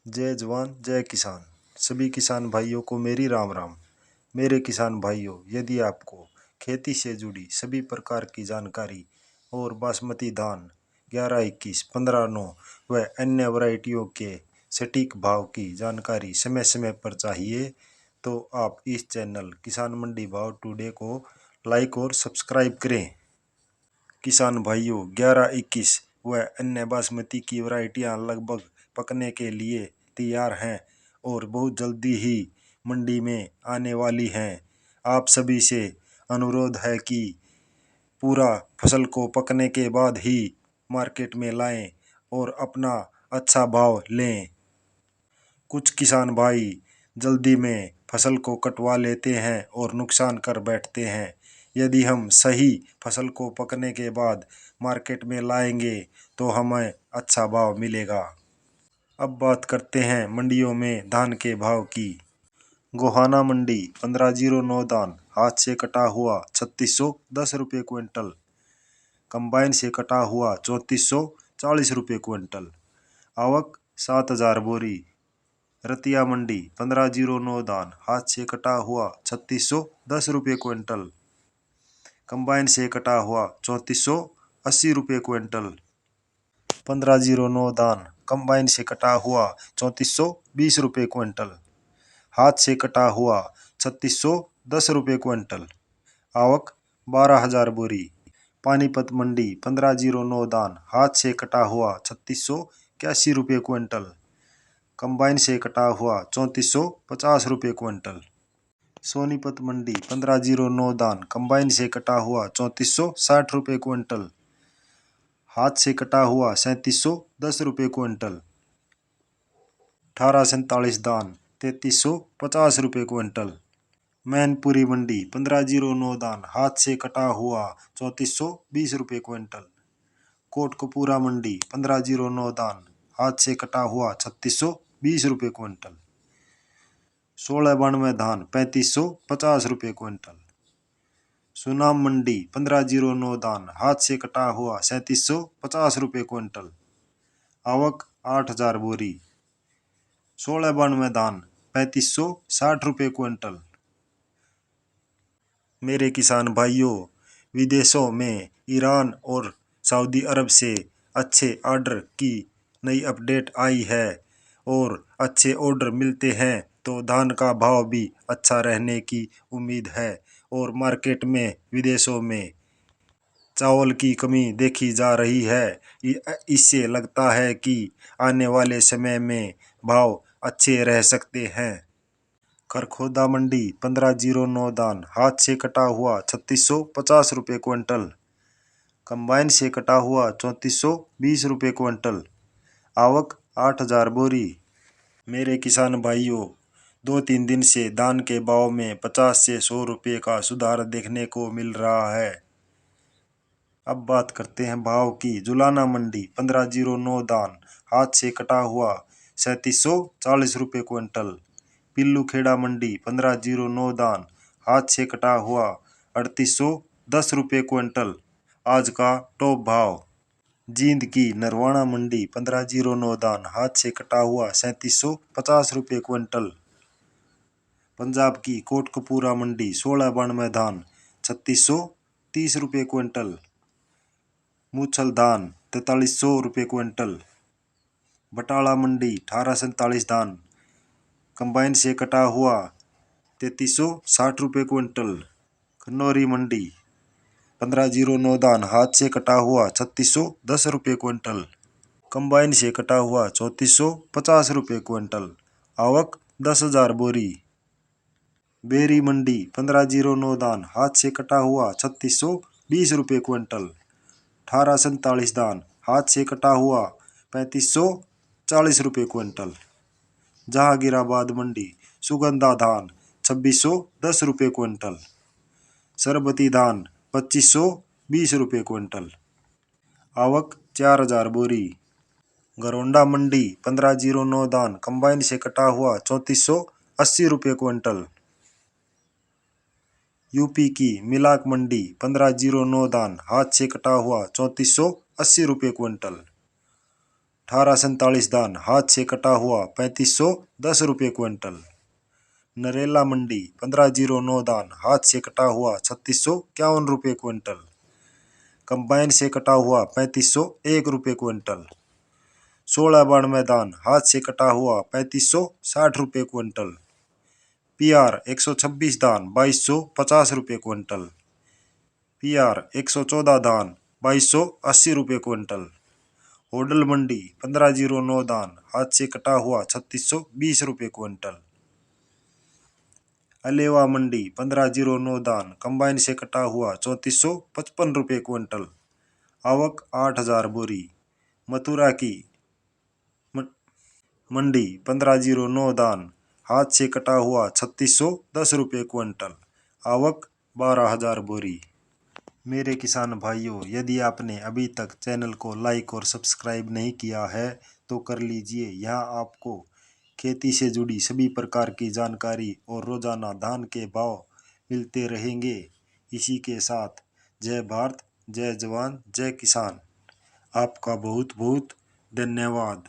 जय जवान जय किसान। सभी किसान भाइयों को मेरी राम राम। मेरे किसान भाइयों, यदि आपको खेती से जुड़ी सभी प्रकार की जानकारी और बासमती धान 11, 21, 15, 9 व अन्य वैरायटियों के सटीक भाव की जानकारी समय समय पर चाहिए तो आप इस चैनल किसान मंडी भाव टुडे को लाइक और सब्सक्राइब करें। किसान भाइयों, 11, 21 व अन्य बासमती की वैरायटियां लगभग पकने के लिए तैयार हैं और बहुत जल्दी ही मंडी में आने वाली हैं। आप सभी से अनुरोध है कि पूरा फसल को पकने के बाद ही मार्केट में लाएं और अपना अच्छा भाव लें। कुछ किसान भाई जल्दी में फसल को कटवा लेते हैं और नुकसान कर बैठते हैं। यदि हम सही फसल को पकने के बाद मार्केट में लाएंगे तो हमें अच्छा भाव मिलेगा। अब बात करते हैं मंडियों में धान के भाव की। गोहाना मंडी 1509 धान हाथ से कटा हुआ 3610 रुपये क्विंटल, कंबाइन से कटा हुआ 3440 रुपये क्विंटल, आवक 7000 बोरी। रतिया मंडी 1509 धान हाथ से कटा हुआ 3610 रुपये क्विंटल, कंबाइन से कटा हुआ 3480 रुपये क्विंटल। 1509 धान कंबाइन से कटा हुआ 3420 रुपये क्विंटल, हाथ से कटा हुआ 3610 रुपये क्विंटल, आवक 12000 बोरी। पानीपत मंडी 1509 धान हाथ से कटा हुआ 3681 रुपये क्विंटल, कंबाइन से कटा हुआ 3450 रुपये क्विंटल। सोनीपत मंडी 1509 धान कंबाइन से कटा हुआ 3460 रुपये क्विंटल, हाथ से कटा हुआ 3710 रुपये क्विंटल। 1847 धान 3350 रुपये क्विंटल। मैनपुरी मंडी 1509 धान हाथ से कटा हुआ 3420 रुपये क्विंटल। कोटकपूरा मंडी 1509 धान हाथ से कटा हुआ 3620 रुपये क्विंटल। 1692 धान 3550 रुपये क्विंटल। सुनाम मंडी 1509 धान हाथ से कटा हुआ 3750 रुपये क्विंटल, आवक 8000 बोरी। 1692 धान 3560 रुपये क्विंटल। मेरे किसान भाइयों, विदेशों में ईरान और सऊदी अरब से अच्छे ऑर्डर की नई अपडेट आई है और अच्छे ऑर्डर मिलते हैं तो धान का भाव भी अच्छा रहने की उम्मीद है। और मार्केट में विदेशों में चावल की कमी देखी जा रही है। इससे लगता है कि आने वाले समय में भाव अच्छे रह सकते हैं। खरखोदा मंडी 1509 धान हाथ से कटा हुआ 3650 रुपये क्विंटल, कंबाइन से कटा हुआ 3420 रुपये क्विंटल, आवक 8000 बोरी। मेरे किसान भाइयों, 2-3 दिन से धान के भाव में 50 से 100 रुपये का सुधार देखने को मिल रहा है। अब बात करते हैं भाव की। जुलाना मंडी 1509 धान हाथ से कटा हुआ 3740 रुपये क्विंटल। पिल्लू खेड़ा मंडी 1509 धान हाथ से कटा हुआ 3810 रुपये क्विंटल, आज का टॉप भाव। जींद की नरवाना मंडी 1509 धान हाथ से कटा हुआ 3750 रुपये क्विंटल। पंजाब की कोटकपूरा मंडी 1692 धान 3630 रुपये क्विंटल। मूछल धान 4300 रुपये क्विंटल। बटाला मंडी 1847 धान कंबाइन से कटा हुआ 3360 रुपये क्विंटल। खनौरी मंडी 1509 धान हाथ से कटा हुआ 3610 रुपये क्विंटल, कंबाइन से कटा हुआ 3450 रुपये क्विंटल, आवक 10,000 बोरी। बेरी मंडी 1509 धान हाथ से कटा हुआ 3620 रुपये क्विंटल। 1847 धान हाथ से कटा हुआ 3540 रुपये क्विंटल। जहांगीराबाद मंडी सुगंधा धान 2610 रुपये क्विंटल। सरबती धान 2520 रुपये क्विंटल, आवक 4000 बोरी। गरोंडा मंडी 1509 धान कंबाइन से कटा हुआ 3480 रुपये क्विंटल। यूपी की मिलाक मंडी 1509 धान हाथ से कटा हुआ 3480 रुपये क्विंटल। 1847 धान हाथ से कटा हुआ 3510 रुपये क्विंटल। नरेला मंडी 1509 धान हाथ से कटा हुआ 3651 रुपये क्विंटल। कंबाइन से कटा हुआ 3501 रुपये क्विंटल। 1692 धान हाथ से कटा हुआ 3560 रुपये क्विंटल। PR 126 धान 2250 रुपये क्विंटल। PR 114 धान 2280 रुपये क्विंटल। होडल मंडी 1509 धान हाथ से कटा हुआ 3620 रुपये क्विंटल। अलेवा मंडी 1509 धान कंबाइन से कटा हुआ 3455 रुपये क्विंटल। आवक 8000 बोरी। मथुरा की मंडी 1509 धान हाथ से कटा हुआ 3610 रुपये क्विंटल। आवक 12000 बोरी। मेरे किसान भाइयों, यदि आपने अभी तक चैनल को लाइक और सब्सक्राइब नहीं किया है तो कर लीजिए। यहाँ आपको खेती से जुड़ी सभी प्रकार की जानकारी और रोजाना धान के भाव मिलते रहेंगे। इसी के साथ जय भारत, जय जवान, जय किसान। आपका बहुत बहुत धन्यवाद।